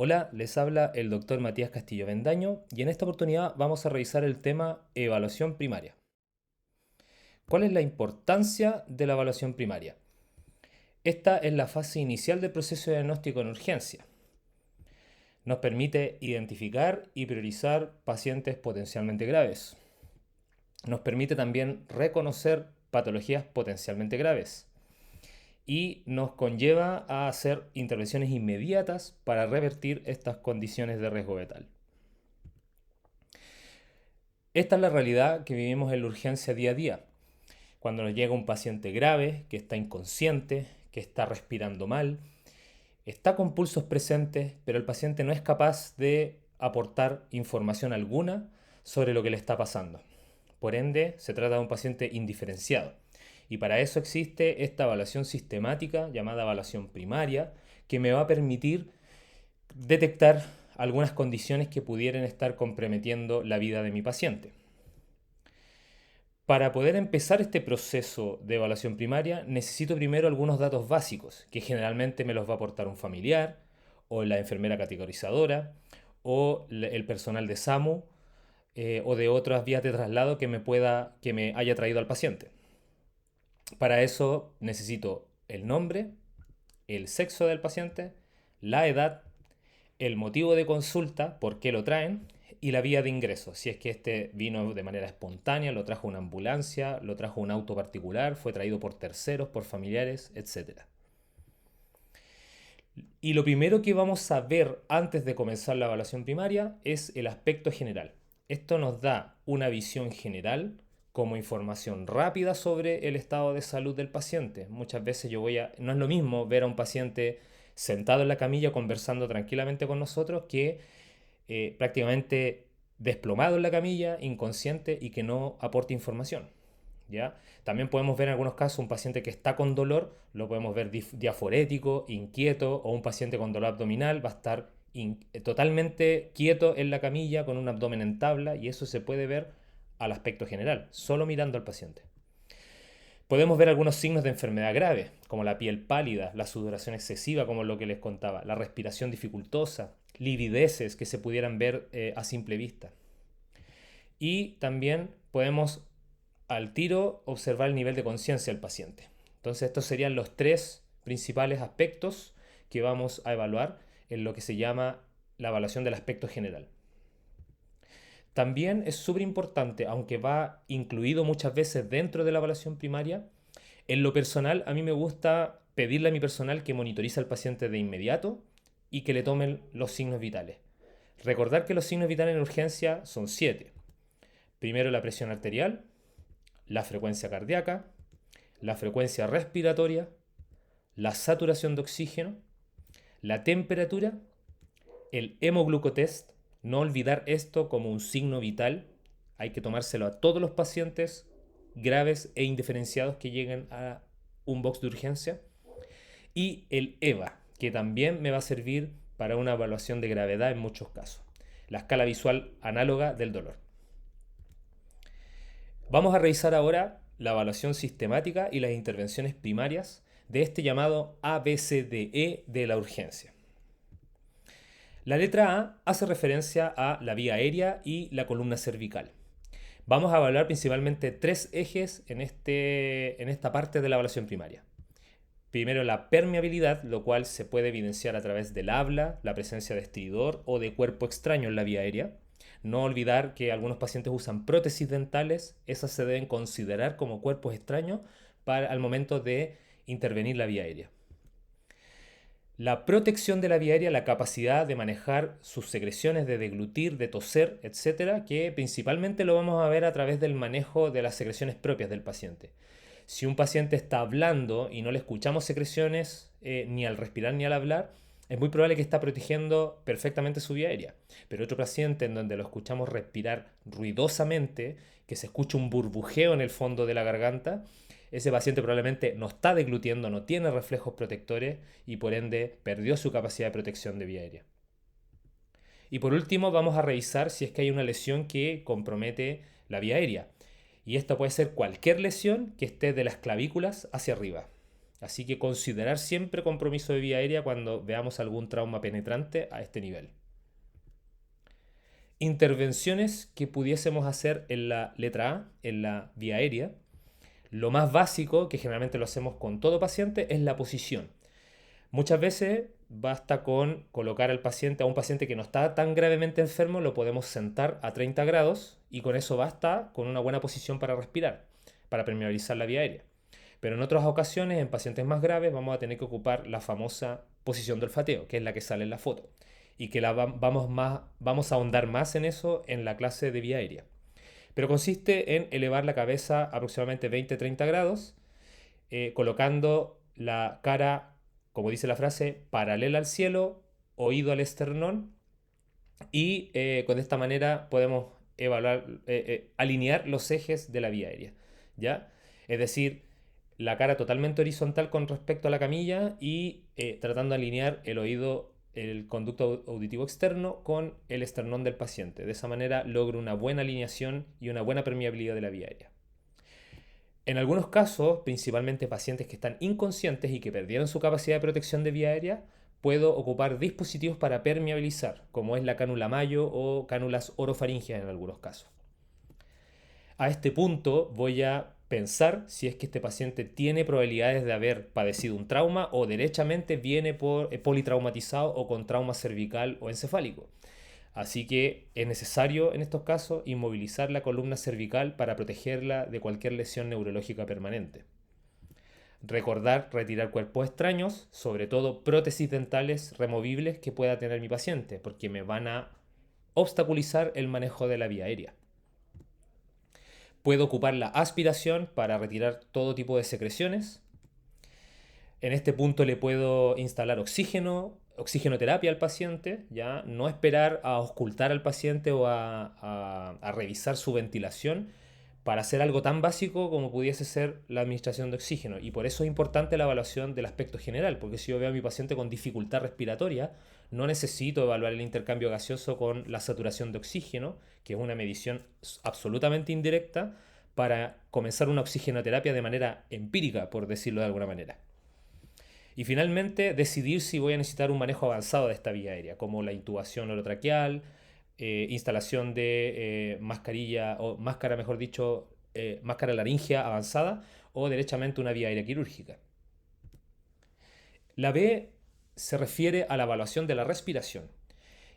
Hola, les habla el doctor Matías Castillo Bendaño y en esta oportunidad vamos a revisar el tema evaluación primaria. ¿Cuál es la importancia de la evaluación primaria? Esta es la fase inicial del proceso de diagnóstico en urgencia. Nos permite identificar y priorizar pacientes potencialmente graves. Nos permite también reconocer patologías potencialmente graves y nos conlleva a hacer intervenciones inmediatas para revertir estas condiciones de riesgo vital. Esta es la realidad que vivimos en la urgencia día a día. Cuando nos llega un paciente grave, que está inconsciente, que está respirando mal, está con pulsos presentes, pero el paciente no es capaz de aportar información alguna sobre lo que le está pasando. Por ende, se trata de un paciente indiferenciado. Y para eso existe esta evaluación sistemática llamada evaluación primaria, que me va a permitir detectar algunas condiciones que pudieran estar comprometiendo la vida de mi paciente. Para poder empezar este proceso de evaluación primaria, necesito primero algunos datos básicos, que generalmente me los va a aportar un familiar, o la enfermera categorizadora, o el personal de SAMU, o de otras vías de traslado que me haya traído al paciente. Para eso necesito el nombre, el sexo del paciente, la edad, el motivo de consulta, por qué lo traen, y la vía de ingreso. Si es que este vino de manera espontánea, lo trajo una ambulancia, lo trajo un auto particular, fue traído por terceros, por familiares, etcétera. Y lo primero que vamos a ver antes de comenzar la evaluación primaria es el aspecto general. Esto nos da una visión general como información rápida sobre el estado de salud del paciente. Muchas veces no es lo mismo ver a un paciente sentado en la camilla conversando tranquilamente con nosotros que prácticamente desplomado en la camilla, inconsciente y que no aporte información. ¿Ya? También podemos ver en algunos casos un paciente que está con dolor, lo podemos ver diaforético, inquieto, o un paciente con dolor abdominal va a estar totalmente quieto en la camilla con un abdomen en tabla y eso se puede ver al aspecto general, solo mirando al paciente. Podemos ver algunos signos de enfermedad grave, como la piel pálida, la sudoración excesiva, como lo que les contaba, la respiración dificultosa, livideces que se pudieran ver a simple vista. Y también podemos al tiro observar el nivel de conciencia del paciente. Entonces estos serían los tres principales aspectos que vamos a evaluar en lo que se llama la evaluación del aspecto general. También es súper importante, aunque va incluido muchas veces dentro de la evaluación primaria, en lo personal a mí me gusta pedirle a mi personal que monitorice al paciente de inmediato y que le tomen los signos vitales. Recordar que los signos vitales en urgencia son 7. Primero la presión arterial, la frecuencia cardíaca, la frecuencia respiratoria, la saturación de oxígeno, la temperatura, el hemoglucotest. No olvidar esto como un signo vital. Hay que tomárselo a todos los pacientes graves e indiferenciados que lleguen a un box de urgencia. Y el EVA, que también me va a servir para una evaluación de gravedad en muchos casos. La escala visual análoga del dolor. Vamos a revisar ahora la evaluación sistemática y las intervenciones primarias de este llamado ABCDE de la urgencia. La letra A hace referencia a la vía aérea y la columna cervical. Vamos a evaluar principalmente tres ejes en esta parte de la evaluación primaria. Primero la permeabilidad, lo cual se puede evidenciar a través del habla, la presencia de estridor o de cuerpo extraño en la vía aérea. No olvidar que algunos pacientes usan prótesis dentales, esas se deben considerar como cuerpos extraños al momento de intervenir la vía aérea. La protección de la vía aérea, la capacidad de manejar sus secreciones, de deglutir, de toser, etcétera, que principalmente lo vamos a ver a través del manejo de las secreciones propias del paciente. Si un paciente está hablando y no le escuchamos secreciones ni al respirar ni al hablar, es muy probable que está protegiendo perfectamente su vía aérea. Pero otro paciente en donde lo escuchamos respirar ruidosamente, que se escucha un burbujeo en el fondo de la garganta, ese paciente probablemente no está deglutiendo, no tiene reflejos protectores y por ende perdió su capacidad de protección de vía aérea. Y por último vamos a revisar si es que hay una lesión que compromete la vía aérea. Y esta puede ser cualquier lesión que esté de las clavículas hacia arriba. Así que considerar siempre compromiso de vía aérea cuando veamos algún trauma penetrante a este nivel. Intervenciones que pudiésemos hacer en la letra A, en la vía aérea. Lo más básico, que generalmente lo hacemos con todo paciente, es la posición. Muchas veces basta con colocar al paciente, a un paciente que no está tan gravemente enfermo, lo podemos sentar a 30 grados y con eso basta con una buena posición para respirar, para permeabilizar la vía aérea. Pero en otras ocasiones, en pacientes más graves, vamos a tener que ocupar la famosa posición de olfateo, que es la que sale en la foto. Y que vamos a ahondar más en eso en la clase de vía aérea. Pero consiste en elevar la cabeza aproximadamente 20-30 grados, colocando la cara, como dice la frase, paralela al cielo, oído al esternón, y con esta manera podemos alinear los ejes de la vía aérea, ¿ya? Es decir, la cara totalmente horizontal con respecto a la camilla y tratando de alinear el oído, el conducto auditivo externo con el esternón del paciente. De esa manera logro una buena alineación y una buena permeabilidad de la vía aérea. En algunos casos, principalmente pacientes que están inconscientes y que perdieron su capacidad de protección de vía aérea, puedo ocupar dispositivos para permeabilizar, como es la cánula Mayo o cánulas orofaringeas en algunos casos. A este punto voy a pensar si es que este paciente tiene probabilidades de haber padecido un trauma o derechamente viene politraumatizado o con trauma cervical o encefálico. Así que es necesario en estos casos inmovilizar la columna cervical para protegerla de cualquier lesión neurológica permanente. Recordar retirar cuerpos extraños, sobre todo prótesis dentales removibles que pueda tener mi paciente, porque me van a obstaculizar el manejo de la vía aérea. Puedo ocupar la aspiración para retirar todo tipo de secreciones. En este punto le puedo instalar oxigenoterapia al paciente, ¿ya? No esperar a auscultar al paciente o a revisar su ventilación para hacer algo tan básico como pudiese ser la administración de oxígeno. Y por eso es importante la evaluación del aspecto general, porque si yo veo a mi paciente con dificultad respiratoria, no necesito evaluar el intercambio gaseoso con la saturación de oxígeno, que es una medición absolutamente indirecta, para comenzar una oxigenoterapia de manera empírica, por decirlo de alguna manera. Y finalmente, decidir si voy a necesitar un manejo avanzado de esta vía aérea, como la intubación orotraqueal, instalación de mascarilla, o máscara, mejor dicho, máscara laringea avanzada, o derechamente una vía aérea quirúrgica. La B se refiere a la evaluación de la respiración.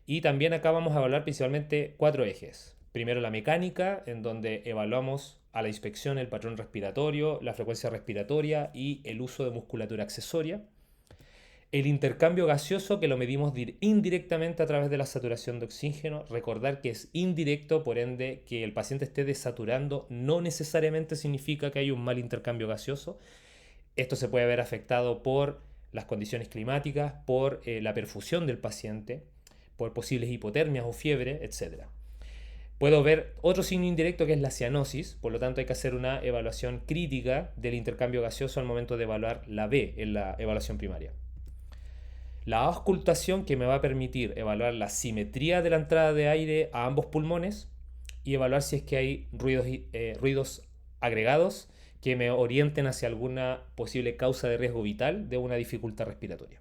Y también acá vamos a evaluar principalmente 4 ejes. Primero la mecánica, en donde evaluamos a la inspección el patrón respiratorio, la frecuencia respiratoria y el uso de musculatura accesoria. El intercambio gaseoso, que lo medimos indirectamente a través de la saturación de oxígeno. Recordar que es indirecto, por ende que el paciente esté desaturando no necesariamente significa que hay un mal intercambio gaseoso. Esto se puede ver afectado por las condiciones climáticas, por la perfusión del paciente, por posibles hipotermias o fiebre, etc. Puedo ver otro signo indirecto que es la cianosis, por lo tanto hay que hacer una evaluación crítica del intercambio gaseoso al momento de evaluar la B en la evaluación primaria. La auscultación, que me va a permitir evaluar la simetría de la entrada de aire a ambos pulmones y evaluar si es que hay ruidos agregados que me orienten hacia alguna posible causa de riesgo vital de una dificultad respiratoria.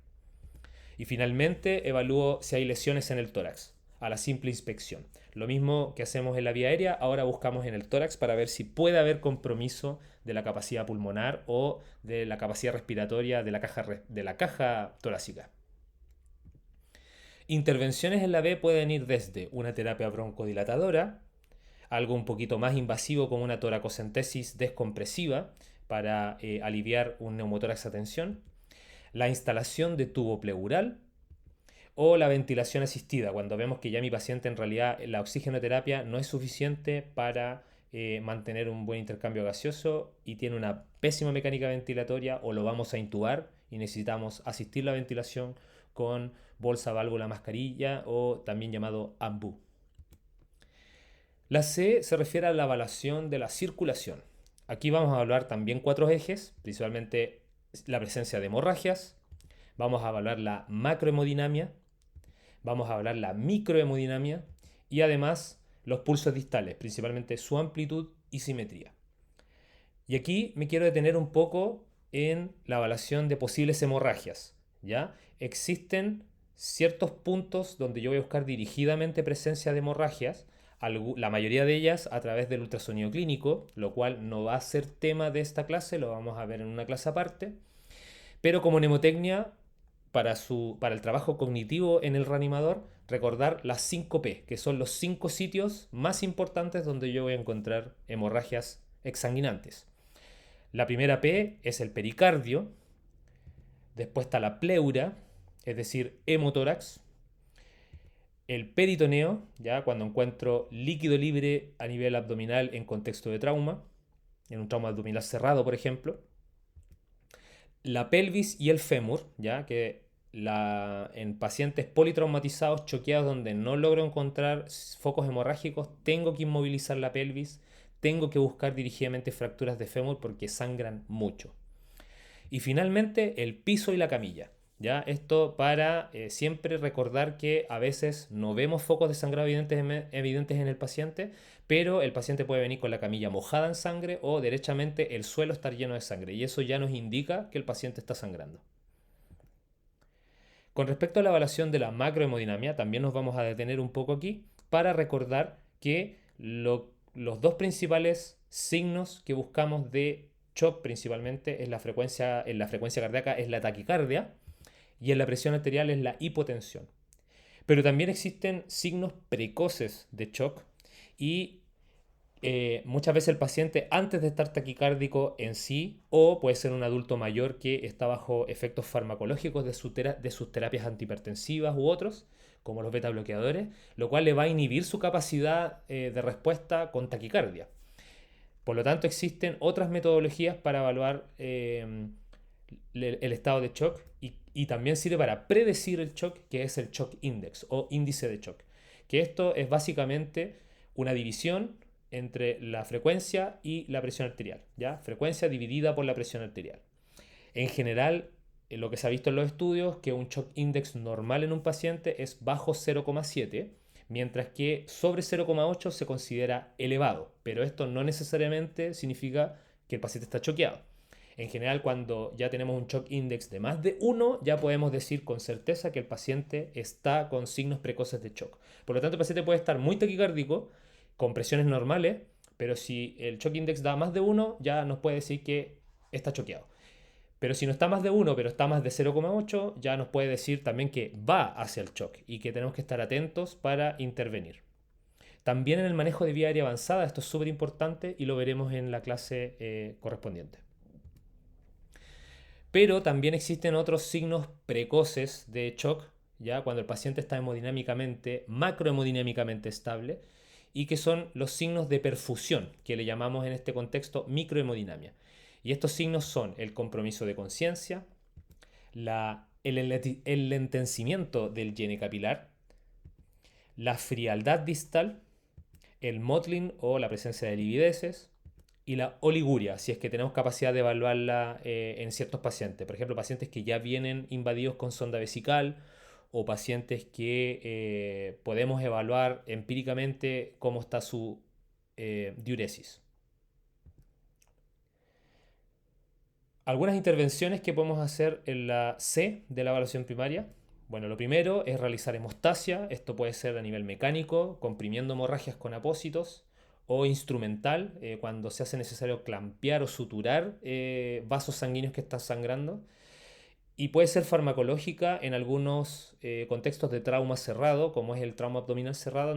Y finalmente evalúo si hay lesiones en el tórax, a la simple inspección. Lo mismo que hacemos en la vía aérea, ahora buscamos en el tórax para ver si puede haber compromiso de la capacidad pulmonar o de la capacidad respiratoria de la caja torácica. Intervenciones en la B pueden ir desde una terapia broncodilatadora, algo un poquito más invasivo como una toracocentesis descompresiva para aliviar un neumotórax a tensión, la instalación de tubo pleural o la ventilación asistida, cuando vemos que ya mi paciente en realidad la oxigenoterapia no es suficiente para mantener un buen intercambio gaseoso y tiene una pésima mecánica ventilatoria o lo vamos a intubar y necesitamos asistir la ventilación con bolsa, válvula, mascarilla o también llamado AMBU. La C se refiere a la evaluación de la circulación. Aquí vamos a hablar también 4 ejes, principalmente la presencia de hemorragias, vamos a evaluar la macrohemodinamia, vamos a hablar la microhemodinamia y además los pulsos distales, principalmente su amplitud y simetría. Y aquí me quiero detener un poco en la evaluación de posibles hemorragias, ¿ya? Existen ciertos puntos donde yo voy a buscar dirigidamente presencia de hemorragias, la mayoría de ellas a través del ultrasonido clínico, lo cual no va a ser tema de esta clase, lo vamos a ver en una clase aparte, pero como mnemotecnia para el trabajo cognitivo en el reanimador, recordar las 5 P, que son los 5 sitios más importantes donde yo voy a encontrar hemorragias exsanguinantes. La primera P es el pericardio, después está la pleura, es decir, hemotórax, el peritoneo, ya cuando encuentro líquido libre a nivel abdominal en contexto de trauma, en un trauma abdominal cerrado, por ejemplo, la pelvis y el fémur, ya que en pacientes politraumatizados, choqueados, donde no logro encontrar focos hemorrágicos, tengo que inmovilizar la pelvis, tengo que buscar dirigidamente fracturas de fémur porque sangran mucho. Y finalmente el piso y la camilla. ¿Ya? Esto para siempre recordar que a veces no vemos focos de sangrado evidentes en el paciente, pero el paciente puede venir con la camilla mojada en sangre o derechamente el suelo estar lleno de sangre y eso ya nos indica que el paciente está sangrando. Con respecto a la evaluación de la macrohemodinamia, también nos vamos a detener un poco aquí para recordar que los dos principales signos que buscamos de shock principalmente en la frecuencia cardíaca es la taquicardia y en la presión arterial es la hipotensión. Pero también existen signos precoces de shock y muchas veces el paciente antes de estar taquicárdico en sí o puede ser un adulto mayor que está bajo efectos farmacológicos de sus terapias antihipertensivas u otros, como los beta bloqueadores, lo cual le va a inhibir su capacidad de respuesta con taquicardia. Por lo tanto, existen otras metodologías para evaluar el estado de shock y también sirve para predecir el shock, que es el shock index o índice de shock. Que esto es básicamente una división entre la frecuencia y la presión arterial, ¿ya? Frecuencia dividida por la presión arterial. En general, lo que se ha visto en los estudios, que un shock index normal en un paciente es bajo 0,7, mientras que sobre 0,8 se considera elevado, pero esto no necesariamente significa que el paciente está choqueado. En general, cuando ya tenemos un shock index de más de 1, ya podemos decir con certeza que el paciente está con signos precoces de shock. Por lo tanto, el paciente puede estar muy taquicárdico, con presiones normales, pero si el shock index da más de 1, ya nos puede decir que está choqueado. Pero si no está más de 1, pero está más de 0,8, ya nos puede decir también que va hacia el shock y que tenemos que estar atentos para intervenir. También en el manejo de vía aérea avanzada, esto es súper importante y lo veremos en la clase correspondiente. Pero también existen otros signos precoces de shock, ya cuando el paciente está macrohemodinámicamente estable, y que son los signos de perfusión, que le llamamos en este contexto microhemodinamia. Y estos signos son el compromiso de conciencia, el enlentecimiento del llene capilar, la frialdad distal, el mottling o la presencia de livideces y la oliguria, si es que tenemos capacidad de evaluarla en ciertos pacientes. Por ejemplo, pacientes que ya vienen invadidos con sonda vesical o pacientes que podemos evaluar empíricamente cómo está su diuresis. Algunas intervenciones que podemos hacer en la C de la evaluación primaria. Bueno, lo primero es realizar hemostasia. Esto puede ser a nivel mecánico, comprimiendo hemorragias con apósitos, o instrumental, cuando se hace necesario clampear o suturar vasos sanguíneos que están sangrando. Y puede ser farmacológica en algunos contextos de trauma cerrado, como es el trauma abdominal cerrado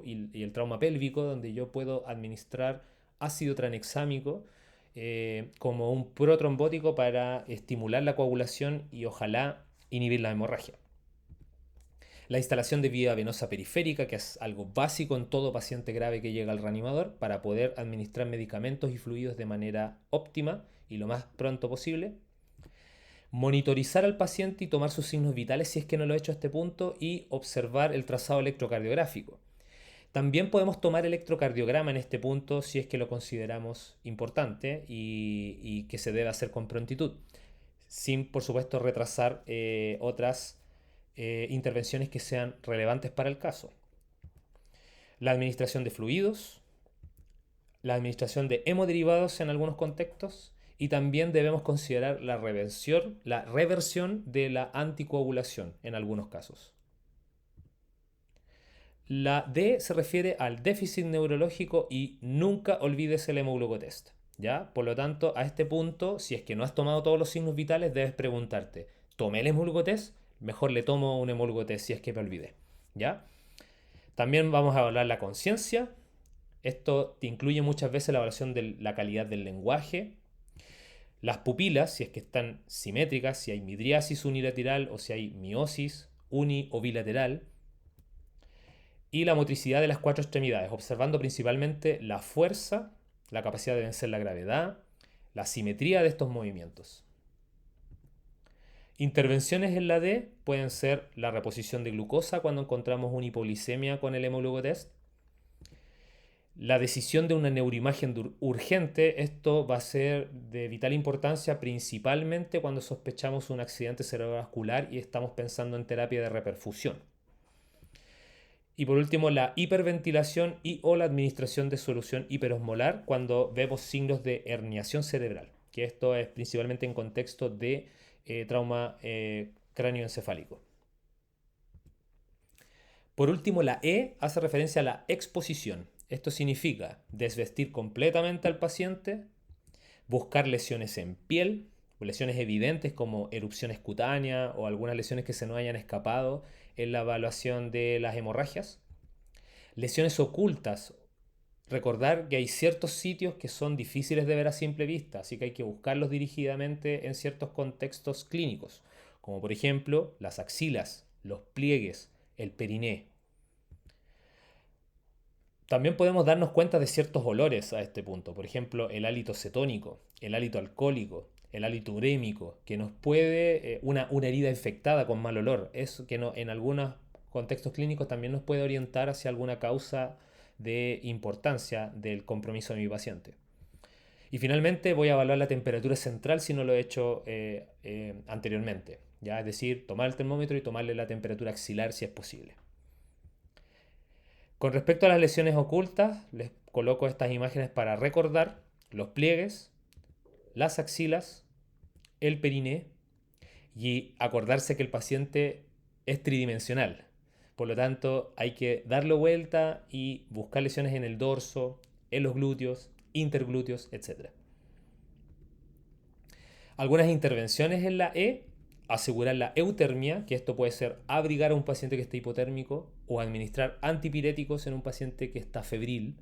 y el trauma pélvico, donde yo puedo administrar ácido tranexámico como un protrombótico para estimular la coagulación y ojalá inhibir la hemorragia. La instalación de vía venosa periférica, que es algo básico en todo paciente grave que llega al reanimador, para poder administrar medicamentos y fluidos de manera óptima y lo más pronto posible. Monitorizar al paciente y tomar sus signos vitales si es que no lo he hecho a este punto y observar el trazado electrocardiográfico. También podemos tomar electrocardiograma en este punto si es que lo consideramos importante y que se debe hacer con prontitud, sin por supuesto retrasar otras intervenciones que sean relevantes para el caso. La administración de fluidos, la administración de hemoderivados en algunos contextos y también debemos considerar la reversión de la anticoagulación en algunos casos. La D se refiere al déficit neurológico y nunca olvides el hemoglucotest, ¿ya? Por lo tanto, a este punto, si es que no has tomado todos los signos vitales, debes preguntarte, ¿tomé el hemoglucotest? Mejor le tomo un hemoglucotest si es que me olvidé, ¿ya? También vamos a evaluar la conciencia. Esto te incluye muchas veces la evaluación de la calidad del lenguaje, las pupilas, si es que están simétricas, si hay midriasis unilateral o si hay miosis uni o bilateral, y la motricidad de las cuatro extremidades, observando principalmente la fuerza, la capacidad de vencer la gravedad, la simetría de estos movimientos. Intervenciones en la D pueden ser la reposición de glucosa cuando encontramos una hipoglicemia con el hemoglucotest, la decisión de una neuroimagen urgente. Esto va a ser de vital importancia principalmente cuando sospechamos un accidente cerebrovascular y estamos pensando en terapia de reperfusión. Y por último, la hiperventilación y o la administración de solución hiperosmolar cuando vemos signos de herniación cerebral, que esto es principalmente en contexto de trauma cráneoencefálico. Por último, la E hace referencia a la exposición. Esto significa desvestir completamente al paciente, buscar lesiones en piel, lesiones evidentes como erupciones cutáneas o algunas lesiones que se nos hayan escapado en la evaluación de las hemorragias. Lesiones ocultas. Recordar que hay ciertos sitios que son difíciles de ver a simple vista, así que hay que buscarlos dirigidamente en ciertos contextos clínicos, como por ejemplo las axilas, los pliegues, el periné. También podemos darnos cuenta de ciertos olores a este punto, por ejemplo el hálito cetónico, el hálito alcohólico, el hálito urémico, que nos puede, una herida infectada con mal olor, es que no, en algunos contextos clínicos también nos puede orientar hacia alguna causa de importancia del compromiso de mi paciente. Y finalmente voy a evaluar la temperatura central si no lo he hecho anteriormente, ¿ya? Es decir, tomar el termómetro y tomarle la temperatura axilar si es posible. Con respecto a las lesiones ocultas, les coloco estas imágenes para recordar los pliegues, las axilas, el periné y acordarse que el paciente es tridimensional. Por lo tanto, hay que darle vuelta y buscar lesiones en el dorso, en los glúteos, interglúteos, etc. Algunas intervenciones en la E: asegurar la eutermia, que esto puede ser abrigar a un paciente que esté hipotérmico o administrar antipiréticos en un paciente que está febril.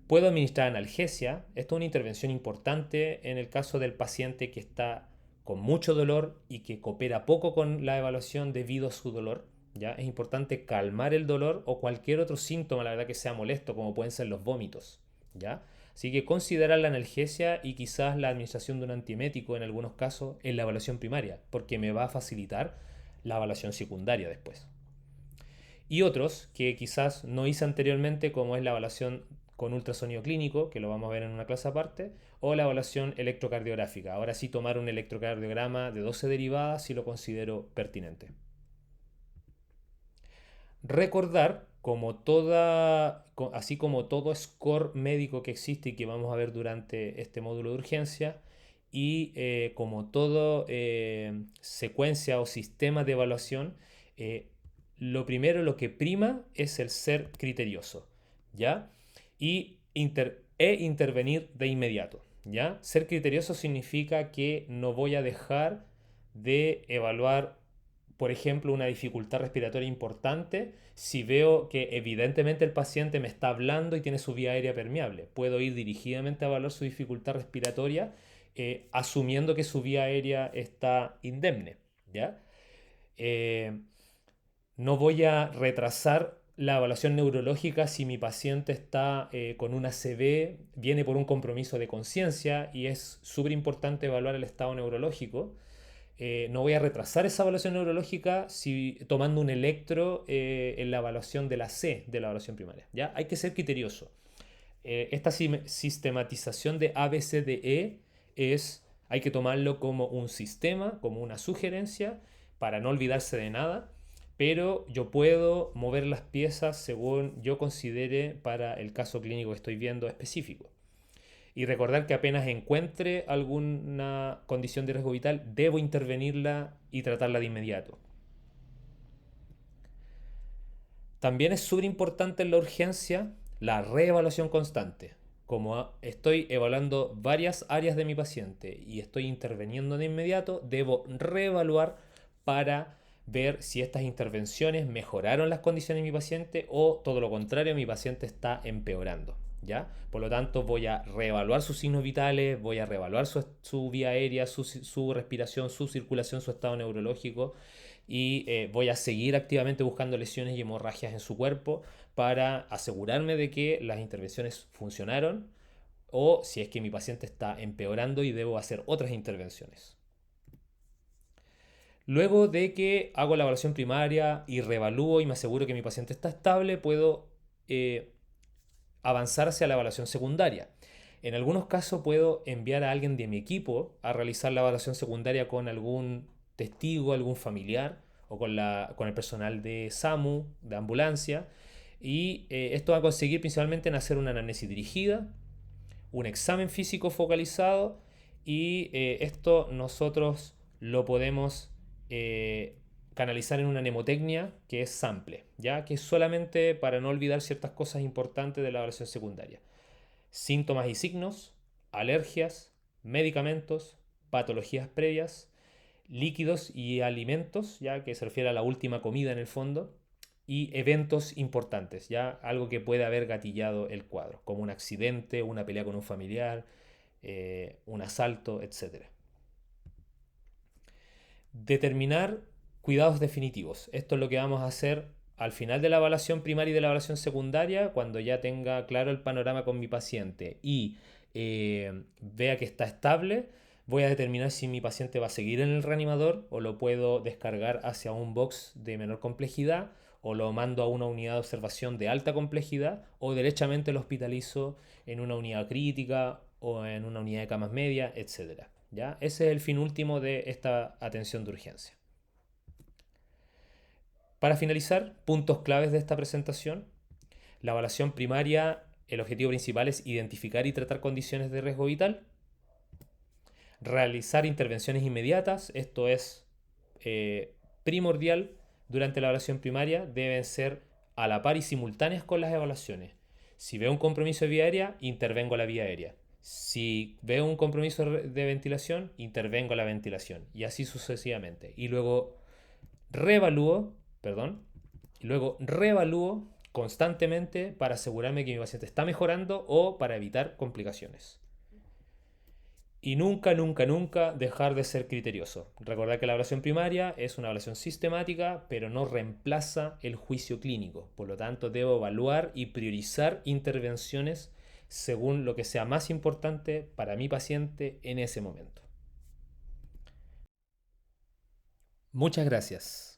Puedo administrar analgesia. Esto es una intervención importante en el caso del paciente que está con mucho dolor y que coopera poco con la evaluación debido a su dolor. ¿Ya? Es importante calmar el dolor o cualquier otro síntoma, la verdad, que sea molesto, como pueden ser los vómitos. ¿Ya? Así que considerar la analgesia y quizás la administración de un antiemético en algunos casos en la evaluación primaria, porque me va a facilitar la evaluación secundaria después. Y otros que quizás no hice anteriormente, como es la evaluación con ultrasonido clínico, que lo vamos a ver en una clase aparte, o la evaluación electrocardiográfica. Ahora sí, tomar un electrocardiograma de 12 derivadas si lo considero pertinente. Recordar, así como todo score médico que existe y que vamos a ver durante este módulo de urgencia, y como toda secuencia o sistema de evaluación, lo primero, lo que prima es el ser criterioso, ¿ya? Y intervenir de inmediato, ¿ya? Ser criterioso significa que no voy a dejar de evaluar, por ejemplo, una dificultad respiratoria importante si veo que evidentemente el paciente me está hablando y tiene su vía aérea permeable. Puedo ir dirigidamente a evaluar su dificultad respiratoria asumiendo que su vía aérea está indemne, ¿ya? No voy a retrasar la evaluación neurológica si mi paciente está con una ACV, viene por un compromiso de conciencia y es súper importante evaluar el estado neurológico. No voy a retrasar esa evaluación neurológica si tomando un electro en la evaluación de la C de la evaluación primaria. ¿Ya? Hay que ser criterioso. Esta sistematización de ABCDE hay que tomarlo como un sistema, como una sugerencia, para no olvidarse de nada, pero yo puedo mover las piezas según yo considere para el caso clínico que estoy viendo específico. Y recordar que apenas encuentre alguna condición de riesgo vital, debo intervenirla y tratarla de inmediato. También es súper importante en la urgencia la reevaluación constante. Como estoy evaluando varias áreas de mi paciente y estoy interviniendo de inmediato, debo reevaluar para ver si estas intervenciones mejoraron las condiciones de mi paciente o todo lo contrario, mi paciente está empeorando. ¿Ya? Por lo tanto, voy a reevaluar sus signos vitales, voy a reevaluar su vía aérea, su respiración, su circulación, su estado neurológico y voy a seguir activamente buscando lesiones y hemorragias en su cuerpo para asegurarme de que las intervenciones funcionaron o si es que mi paciente está empeorando y debo hacer otras intervenciones. Luego de que hago la evaluación primaria y reevalúo y me aseguro que mi paciente está estable, puedo avanzar hacia la evaluación secundaria. En algunos casos puedo enviar a alguien de mi equipo a realizar la evaluación secundaria con algún testigo, algún familiar o con el personal de SAMU, de ambulancia. Y esto va a conseguir principalmente en hacer una anamnesis dirigida, un examen físico focalizado y esto nosotros lo podemos canalizar en una mnemotecnia que es sample, ¿ya? Que es solamente para no olvidar ciertas cosas importantes de la evaluación secundaria. Síntomas y signos, alergias, medicamentos, patologías previas, líquidos y alimentos, ya que se refiere a la última comida en el fondo, y eventos importantes, ya algo que puede haber gatillado el cuadro, como un accidente, una pelea con un familiar, un asalto, etc. Determinar cuidados definitivos. Esto es lo que vamos a hacer al final de la evaluación primaria y de la evaluación secundaria, cuando ya tenga claro el panorama con mi paciente y vea que está estable, voy a determinar si mi paciente va a seguir en el reanimador o lo puedo descargar hacia un box de menor complejidad o lo mando a una unidad de observación de alta complejidad o derechamente lo hospitalizo en una unidad crítica o en una unidad de camas medias, etc. ¿Ya? Ese es el fin último de esta atención de urgencia. Para finalizar, puntos claves de esta presentación. La evaluación primaria, el objetivo principal es identificar y tratar condiciones de riesgo vital. Realizar intervenciones inmediatas, esto es primordial durante la evaluación primaria, deben ser a la par y simultáneas con las evaluaciones. Si veo un compromiso de vía aérea, intervengo a la vía aérea. Si veo un compromiso de ventilación, intervengo a la ventilación. Y así sucesivamente. Y luego reevalúo, perdón, y luego reevalúo constantemente para asegurarme que mi paciente está mejorando o para evitar complicaciones. Y nunca, nunca, nunca dejar de ser criterioso. Recordar que la evaluación primaria es una evaluación sistemática, pero no reemplaza el juicio clínico. Por lo tanto, debo evaluar y priorizar intervenciones según lo que sea más importante para mi paciente en ese momento. Muchas gracias.